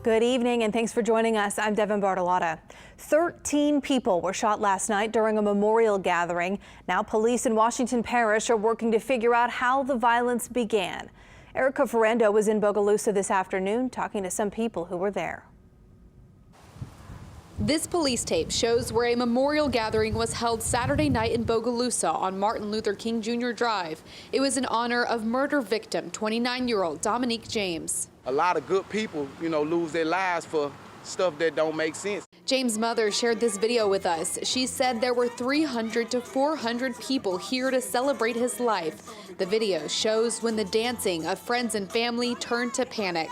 Good evening and thanks for joining us. I'm Devin Bartolotta. 13 people were shot last night during a memorial gathering. Now police in Washington Parish are working to figure out how the violence began. Erica Ferrando was in Bogalusa this afternoon talking to some people who were there. This police tape shows where a memorial gathering was held Saturday night in Bogalusa on Martin Luther King Jr. Drive. It was in honor of murder victim 29-year-old Dominique James. A lot of good people, lose their lives for stuff that don't make sense. James' mother shared this video with us. She said there were 300 to 400 people here to celebrate his life. The video shows when the dancing of friends and family turned to panic.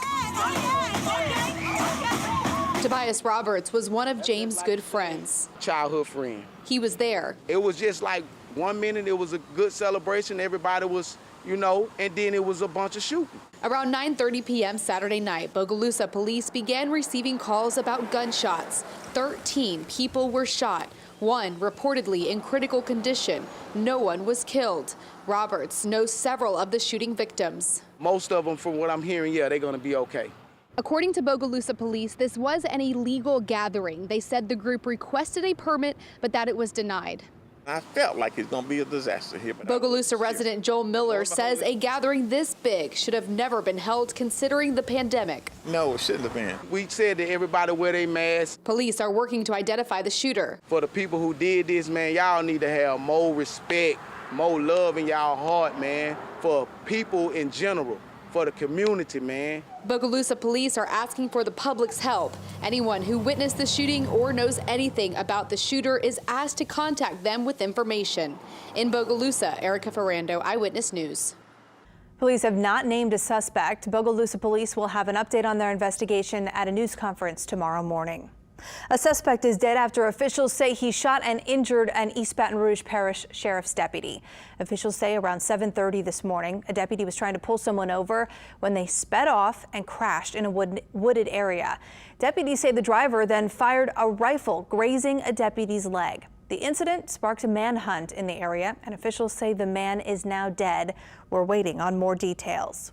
Tobias Roberts was one of James' good friends. Childhood friend. He was there. It was just like 1 minute it was a good celebration. Everybody was, and then it was a bunch of shooting. Around 9:30 p.m. Saturday night, Bogalusa police began receiving calls about gunshots. 13 people were shot, one reportedly in critical condition. No one was killed. Roberts knows several of the shooting victims. Most of them, from what I'm hearing, they're going to be okay. According to Bogalusa police, this was an illegal gathering. They said the group requested a permit, but that it was denied. I felt like it's going to be a disaster here. Bogalusa resident Joel Miller says a gathering this big should have never been held considering the pandemic. No, it shouldn't have been. We said that everybody wear their masks. Police are working to identify the shooter. For the people who did this, man, y'all need to have more respect, more love in y'all heart, man, for people in general. For the community, man. Bogalusa police are asking for the public's help. Anyone who witnessed the shooting or knows anything about the shooter is asked to contact them with information. In Bogalusa, Erica Ferrando, Eyewitness News. Police have not named a suspect. Bogalusa police will have an update on their investigation at a news conference tomorrow morning. A suspect is dead after officials say he shot and injured an East Baton Rouge Parish Sheriff's deputy. Officials say around 7:30 this morning, a deputy was trying to pull someone over when they sped off and crashed in a wooded area. Deputies say the driver then fired a rifle, grazing a deputy's leg. The incident sparked a manhunt in the area, and officials say the man is now dead. We're waiting on more details.